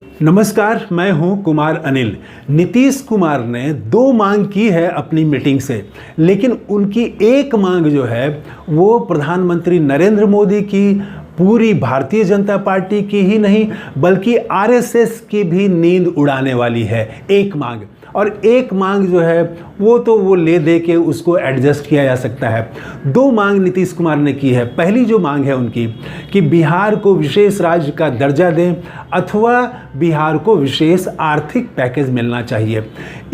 नमस्कार, मैं हूं कुमार अनिल। नीतीश कुमार ने दो मांग की है अपनी मीटिंग से, लेकिन उनकी एक मांग जो है वो प्रधानमंत्री नरेंद्र मोदी की, पूरी भारतीय जनता पार्टी की ही नहीं बल्कि आरएसएस की भी नींद उड़ाने वाली है। एक मांग, और एक मांग जो है वो ले दे के उसको एडजस्ट किया जा सकता है। दो मांग नीतीश कुमार ने की है। पहली जो मांग है उनकी कि बिहार को विशेष राज्य का दर्जा दें अथवा बिहार को विशेष आर्थिक पैकेज मिलना चाहिए।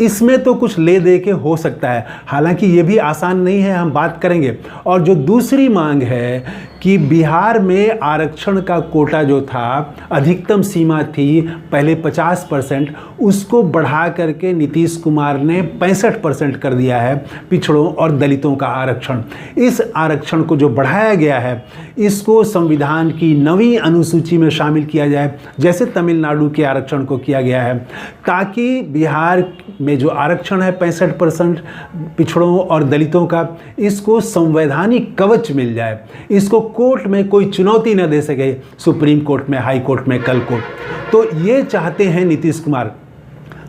इसमें तो कुछ ले दे के हो सकता है, हालांकि ये भी आसान नहीं है, हम बात करेंगे। और जो दूसरी मांग है कि बिहार में आरक्षण का कोटा जो था, अधिकतम सीमा थी पहले 50%, उसको बढ़ा करके नीतीश कुमार ने 65% कर दिया है पिछड़ों और दलितों का आरक्षण। इस आरक्षण को जो बढ़ाया गया है इसको संविधान की 9वीं अनुसूची में शामिल किया जाए, जैसे तमिलनाडु के आरक्षण को किया गया है, ताकि बिहार में जो आरक्षण है 65% पिछड़ों और दलितों का, इसको संवैधानिक कवच मिल जाए, इसको कोर्ट में कोई चुनौती न दे सके, सुप्रीम कोर्ट में, हाई कोर्ट में कल को। तो ये चाहते हैं नीतीश कुमार।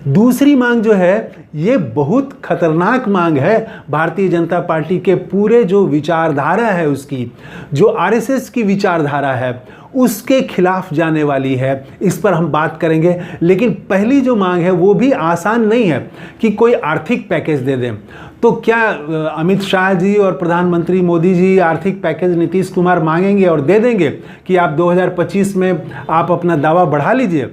दूसरी मांग जो है ये बहुत खतरनाक मांग है। भारतीय जनता पार्टी के पूरे जो विचारधारा है उसकी, जो आरएसएस की विचारधारा है उसके खिलाफ जाने वाली है। इस पर हम बात करेंगे। लेकिन पहली जो मांग है वो भी आसान नहीं है कि कोई आर्थिक पैकेज दे दें। तो क्या अमित शाह जी और प्रधानमंत्री मोदी जी आर्थिक पैकेज नीतीश कुमार मांगेंगे और दे देंगे कि आप 2025 में आप अपना दावा बढ़ा लीजिए?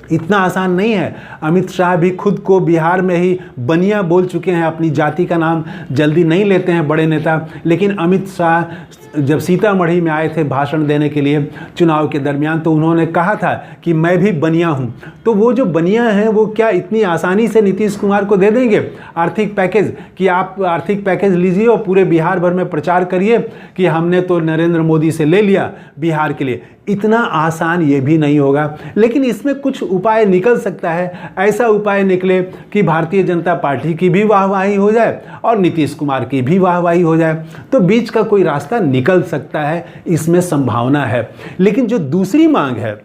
इतना आसान नहीं है। अमित शाह भी खुद को बिहार में ही बनिया बोल चुके हैं, अपनी जाति का नाम जल्दी नहीं लेते हैं बड़े नेता। लेकिन अमित शाह जब सीतामढ़ी में आए थे भाषण देने के लिए चुनाव के दरमियान, तो उन्होंने कहा था कि मैं भी बनिया हूँ। तो वो जो बनिया हैं वो क्या इतनी आसानी से नीतीश कुमार को दे देंगे आर्थिक पैकेज कि आप आर्थिक पैकेज लीजिए और पूरे बिहार भर में प्रचार करिए कि हमने तो नरेंद्र मोदी से ले लिया बिहार के लिए? इतना आसान ये भी नहीं होगा। लेकिन इसमें कुछ उपाय निकल सकता है। ऐसा उपाय निकले कि भारतीय जनता पार्टी की भी वाहवाही हो जाए और नीतीश कुमार की भी वाहवाही हो जाए, तो बीच का कोई रास्ता निकल सकता है, इसमें संभावना है। लेकिन जो दूसरी मांग है,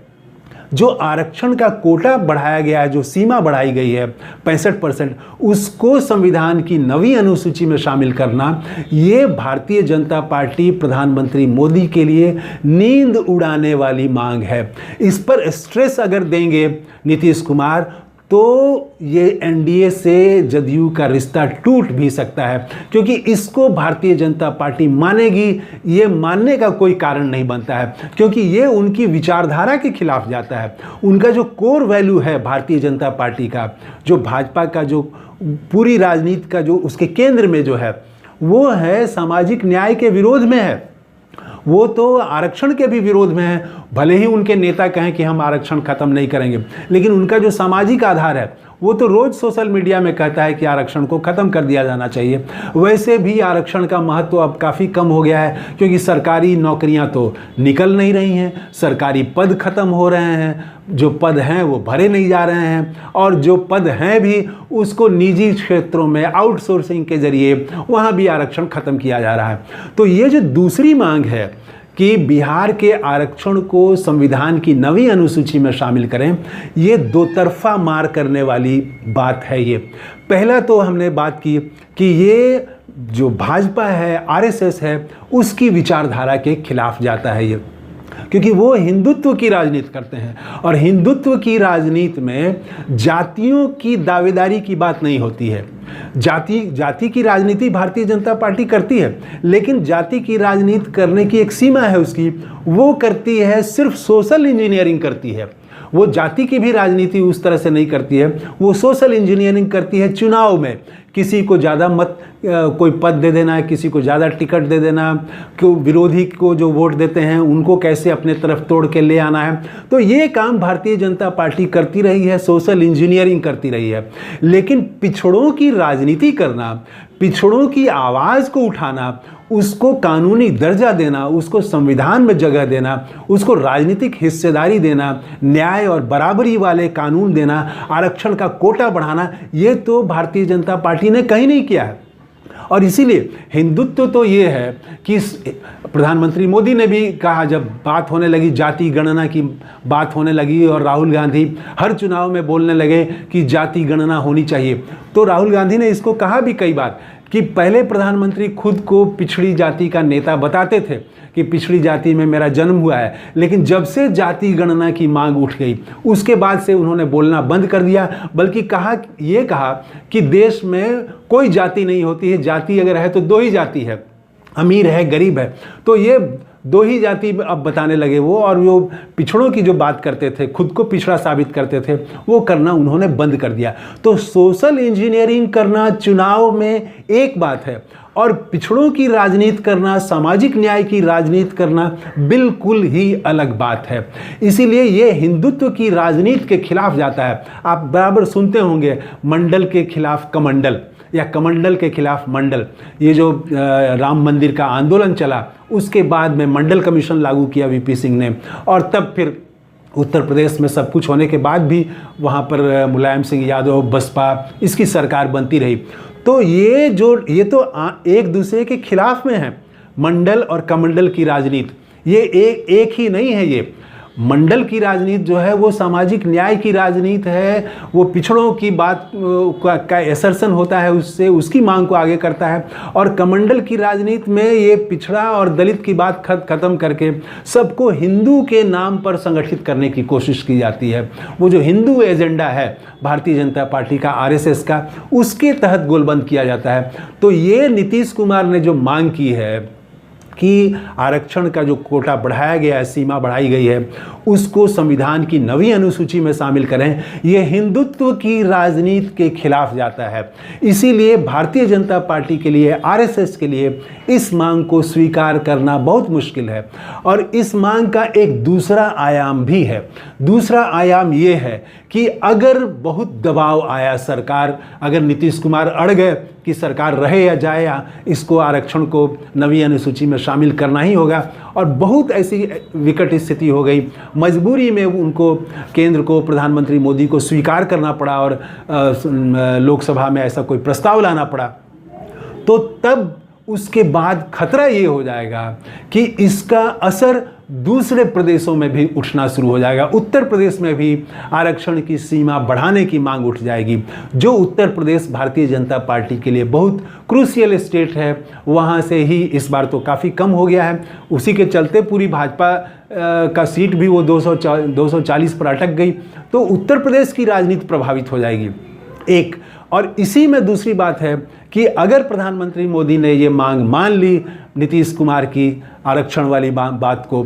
जो आरक्षण का कोटा बढ़ाया गया है, जो सीमा बढ़ाई गई है 65%, उसको संविधान की 9वीं अनुसूची में शामिल करना, ये भारतीय जनता पार्टी प्रधानमंत्री मोदी के लिए नींद उड़ाने वाली मांग है। इस पर स्ट्रेस अगर देंगे नीतीश कुमार तो ये एनडीए से जदयू का रिश्ता टूट भी सकता है, क्योंकि इसको भारतीय जनता पार्टी मानेगी, ये मानने का कोई कारण नहीं बनता है, क्योंकि ये उनकी विचारधारा के खिलाफ जाता है। उनका जो कोर वैल्यू है भारतीय जनता पार्टी का, जो भाजपा का जो पूरी राजनीति का जो उसके केंद्र में जो है, वो है सामाजिक न्याय के विरोध में है। वो तो आरक्षण के भी विरोध में है। भले ही उनके नेता कहें कि हम आरक्षण खत्म नहीं करेंगे, लेकिन उनका जो सामाजिक आधार है वो तो रोज सोशल मीडिया में कहता है कि आरक्षण को खत्म कर दिया जाना चाहिए। वैसे भी आरक्षण का महत्व अब काफ़ी कम हो गया है, क्योंकि सरकारी नौकरियां तो निकल नहीं रही हैं, सरकारी पद खत्म हो रहे हैं, जो पद हैं वो भरे नहीं जा रहे हैं, और जो पद हैं भी उसको निजी क्षेत्रों में आउटसोर्सिंग के जरिए वहाँ भी आरक्षण खत्म किया जा रहा है। तो ये जो दूसरी मांग है कि बिहार के आरक्षण को संविधान की 9वीं अनुसूची में शामिल करें, ये दो तरफा मार करने वाली बात है। ये पहला तो हमने बात की कि ये जो भाजपा है, आरएसएस है, उसकी विचारधारा के खिलाफ जाता है ये, क्योंकि वो हिंदुत्व की राजनीति करते हैं, और हिंदुत्व की राजनीति में जातियों की दावेदारी की बात नहीं होती है। जाति की राजनीति भारतीय जनता पार्टी करती है, लेकिन जाति की राजनीति करने की एक सीमा है उसकी। वो करती है सिर्फ सोशल इंजीनियरिंग करती है। वो जाति की भी राजनीति उस तरह से नहीं करती है, वो सोशल इंजीनियरिंग करती है। चुनाव में किसी को ज़्यादा मत कोई पद दे देना है, किसी को ज़्यादा टिकट दे देना, क्यों विरोधी को जो वोट देते हैं उनको कैसे अपने तरफ तोड़ के ले आना है। तो ये काम भारतीय जनता पार्टी करती रही है, सोशल इंजीनियरिंग करती रही है। लेकिन पिछड़ों की राजनीति करना, पिछड़ों की आवाज़ को उठाना, उसको कानूनी दर्जा देना, उसको संविधान में जगह देना, उसको राजनीतिक हिस्सेदारी देना, न्याय और बराबरी वाले कानून देना, आरक्षण का कोटा बढ़ाना, ये तो भारतीय जनता पार्टी ने कहीं नहीं किया है। और इसीलिए हिंदुत्व तो ये है कि प्रधानमंत्री मोदी ने भी कहा, जब बात होने लगी जाति गणना की बात होने लगी और राहुल गांधी हर चुनाव में बोलने लगे कि जाति गणना होनी चाहिए, तो राहुल गांधी ने इसको कहा भी कई बार कि पहले प्रधानमंत्री खुद को पिछड़ी जाति का नेता बताते थे कि पिछड़ी जाति में मेरा जन्म हुआ है, लेकिन जब से जाति गणना की मांग उठ गई उसके बाद से उन्होंने बोलना बंद कर दिया, बल्कि ये कहा कि देश में कोई जाति नहीं होती है, जाति अगर है तो दो ही जाति है, अमीर है गरीब है। तो ये दो ही जाति अब बताने लगे वो, और वो पिछड़ों की जो बात करते थे, खुद को पिछड़ा साबित करते थे, वो करना उन्होंने बंद कर दिया। तो सोशल इंजीनियरिंग करना चुनाव में एक बात है और पिछड़ों की राजनीति करना, सामाजिक न्याय की राजनीति करना बिल्कुल ही अलग बात है। इसीलिए ये हिंदुत्व की राजनीति के खिलाफ जाता है। आप बराबर सुनते होंगे मंडल के खिलाफ कमंडल या कमंडल के खिलाफ मंडल। ये जो राम मंदिर का आंदोलन चला उसके बाद में मंडल कमीशन लागू किया वीपी सिंह ने, और तब फिर उत्तर प्रदेश में सब कुछ होने के बाद भी वहाँ पर मुलायम सिंह यादव बसपा इसकी सरकार बनती रही। तो ये तो एक दूसरे के खिलाफ में है मंडल और कमंडल की राजनीति। ये एक ही नहीं है। ये मंडल की राजनीति जो है वो सामाजिक न्याय की राजनीति है, वो पिछड़ों की बात का एसर्शन होता है, उससे उसकी मांग को आगे करता है। और कमंडल की राजनीति में ये पिछड़ा और दलित की बात खत्म करके सबको हिंदू के नाम पर संगठित करने की कोशिश की जाती है। वो जो हिंदू एजेंडा है भारतीय जनता पार्टी का, आरएसएस का, उसके तहत गोलबंद किया जाता है। तो ये नीतीश कुमार ने जो मांग की है कि आरक्षण का जो कोटा बढ़ाया गया है, सीमा बढ़ाई गई है, उसको संविधान की नवी अनुसूची में शामिल करें, ये हिंदुत्व की राजनीति के खिलाफ जाता है। इसीलिए भारतीय जनता पार्टी के लिए, आरएसएस के लिए इस मांग को स्वीकार करना बहुत मुश्किल है। और इस मांग का एक दूसरा आयाम भी है। दूसरा आयाम ये है कि अगर बहुत दबाव आया, सरकार अगर नीतीश कुमार अड़ गए कि सरकार रहे या जाए, या इसको आरक्षण को नवी अनुसूची में शामिल करना ही होगा, और बहुत ऐसी विकट स्थिति हो गई, मजबूरी में उनको केंद्र को, प्रधानमंत्री मोदी को स्वीकार करना पड़ा और लोकसभा में ऐसा कोई प्रस्ताव लाना पड़ा, तो तब उसके बाद खतरा ये हो जाएगा कि इसका असर दूसरे प्रदेशों में भी उठना शुरू हो जाएगा। उत्तर प्रदेश में भी आरक्षण की सीमा बढ़ाने की मांग उठ जाएगी। जो उत्तर प्रदेश भारतीय जनता पार्टी के लिए बहुत क्रूशियल स्टेट है, वहाँ से ही इस बार तो काफ़ी कम हो गया है। उसी के चलते पूरी भाजपा का सीट भी वो 240 पर अटक गई। तो उत्तर प्रदेश की राजनीति प्रभावित हो जाएगी एक। और इसी में दूसरी बात है कि अगर प्रधानमंत्री मोदी ने ये मांग मान ली नीतीश कुमार की आरक्षण वाली बात को,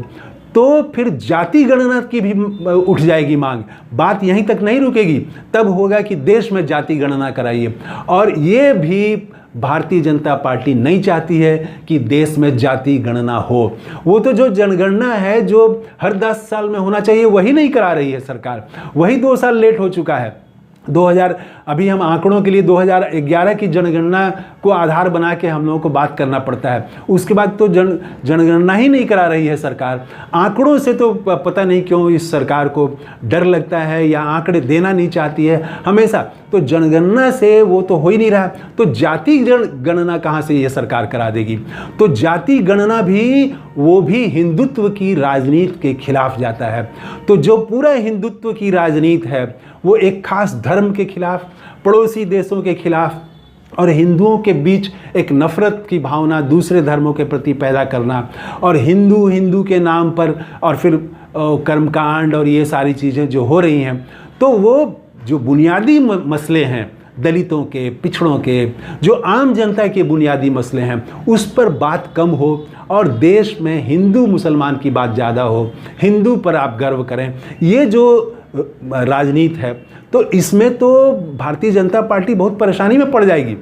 तो फिर जाति गणना की भी उठ जाएगी मांग। बात यहीं तक नहीं रुकेगी, तब होगा कि देश में जाति गणना कराइए। और ये भी भारतीय जनता पार्टी नहीं चाहती है कि देश में जाति गणना हो। वो तो जो जनगणना है जो हर 10 साल में होना चाहिए वही नहीं करा रही है सरकार, वही 2 साल लेट हो चुका है। 2000 अभी हम आंकड़ों के लिए 2011 की जनगणना को आधार बना के हम लोगों को बात करना पड़ता है। उसके बाद तो जनगणना ही नहीं करा रही है सरकार। आंकड़ों से तो पता नहीं क्यों इस सरकार को डर लगता है या आंकड़े देना नहीं चाहती है हमेशा। तो जनगणना से वो तो हो ही नहीं रहा, तो जाति गणना कहाँ से ये सरकार करा देगी। तो जाति गणना भी, वो भी हिंदुत्व की राजनीति के खिलाफ जाता है। तो जो पूरा हिंदुत्व की राजनीति है वो एक खास धर्म के खिलाफ, पड़ोसी देशों के खिलाफ और हिंदुओं के बीच एक नफरत की भावना दूसरे धर्मों के प्रति पैदा करना, और हिंदू के नाम पर और फिर कर्मकांड और ये सारी चीज़ें जो हो रही हैं, तो वो जो बुनियादी मसले हैं दलितों के, पिछड़ों के, जो आम जनता के बुनियादी मसले हैं, उस पर बात कम हो और देश में हिंदू मुसलमान की बात ज़्यादा हो, हिंदू पर आप गर्व करें। ये जो राजनीति है, तो इसमें तो भारतीय जनता पार्टी बहुत परेशानी में पड़ जाएगी।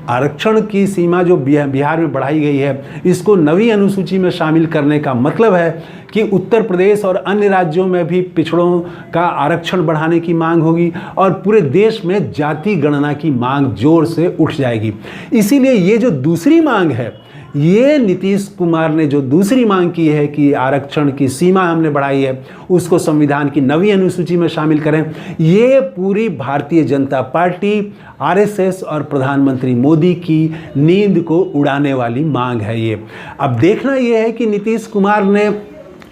आरक्षण की सीमा जो बिहार में बढ़ाई गई है, इसको नवी अनुसूची में शामिल करने का मतलब है कि उत्तर प्रदेश और अन्य राज्यों में भी पिछड़ों का आरक्षण बढ़ाने की मांग होगी और पूरे देश में जाति गणना की मांग जोर से उठ जाएगी। इसीलिए ये जो दूसरी मांग है, ये नीतीश कुमार ने जो दूसरी मांग की है कि आरक्षण की सीमा हमने बढ़ाई है, उसको संविधान की 9वीं अनुसूची में शामिल करें, ये पूरी भारतीय जनता पार्टी, आरएसएस और प्रधानमंत्री मोदी की नींद को उड़ाने वाली मांग है ये। अब देखना ये है कि नीतीश कुमार ने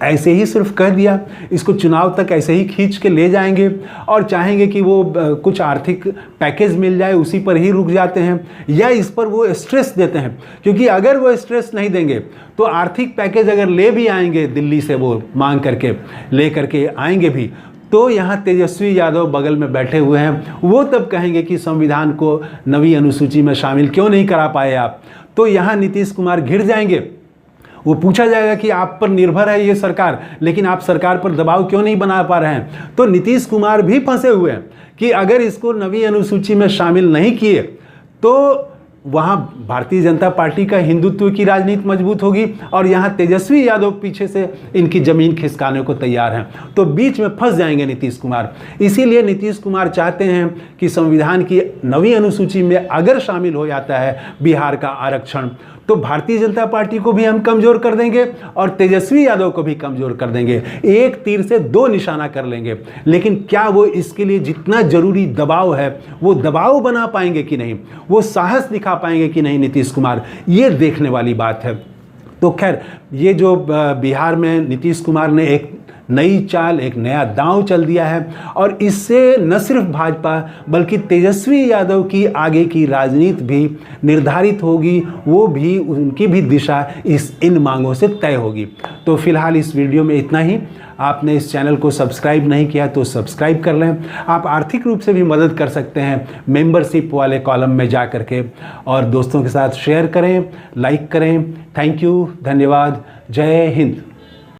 ऐसे ही सिर्फ कह दिया, इसको चुनाव तक ऐसे ही खींच के ले जाएंगे और चाहेंगे कि वो कुछ आर्थिक पैकेज मिल जाए उसी पर ही रुक जाते हैं, या इस पर वो स्ट्रेस देते हैं। क्योंकि अगर वो स्ट्रेस नहीं देंगे तो आर्थिक पैकेज अगर ले भी आएंगे दिल्ली से, वो मांग करके ले करके आएंगे भी, तो यहाँ तेजस्वी यादव बगल में बैठे हुए हैं, वो तब कहेंगे कि संविधान को 9वीं अनुसूची में शामिल क्यों नहीं करा पाए आप। तो यहाँ नीतीश कुमार घिर जाएंगे। वो पूछा जाएगा कि आप पर निर्भर है ये सरकार, लेकिन आप सरकार पर दबाव क्यों नहीं बना पा रहे हैं। तो नीतीश कुमार भी फंसे हुए हैं कि अगर इसको 9वीं अनुसूची में शामिल नहीं किए तो वहाँ भारतीय जनता पार्टी का हिंदुत्व की राजनीति मजबूत होगी और यहाँ तेजस्वी यादव पीछे से इनकी ज़मीन खिसकाने को तैयार हैं। तो बीच में फंस जाएंगे नीतीश कुमार। इसीलिए नीतीश कुमार चाहते हैं कि संविधान की 9वीं अनुसूची में अगर शामिल हो जाता है बिहार का आरक्षण, तो भारतीय जनता पार्टी को भी हम कमज़ोर कर देंगे और तेजस्वी यादव को भी कमज़ोर कर देंगे। एक तीर से दो निशाना कर लेंगे। लेकिन क्या वो इसके लिए जितना ज़रूरी दबाव है वो दबाव बना पाएंगे कि नहीं, वो साहस दिखा पाएंगे कि नहीं नीतीश कुमार, ये देखने वाली बात है। तो खैर, ये जो बिहार में नीतीश कुमार ने एक नई चाल, एक नया दांव चल दिया है और इससे न सिर्फ भाजपा बल्कि तेजस्वी यादव की आगे की राजनीति भी निर्धारित होगी, वो भी, उनकी भी दिशा इन मांगों से तय होगी। तो फिलहाल इस वीडियो में इतना ही। आपने इस चैनल को सब्सक्राइब नहीं किया तो सब्सक्राइब कर लें। आप आर्थिक रूप से भी मदद कर सकते हैं मेंबरशिप वाले कॉलम में जा करके, और दोस्तों के साथ शेयर करें, लाइक करें। थैंक यू, धन्यवाद, जय हिंद।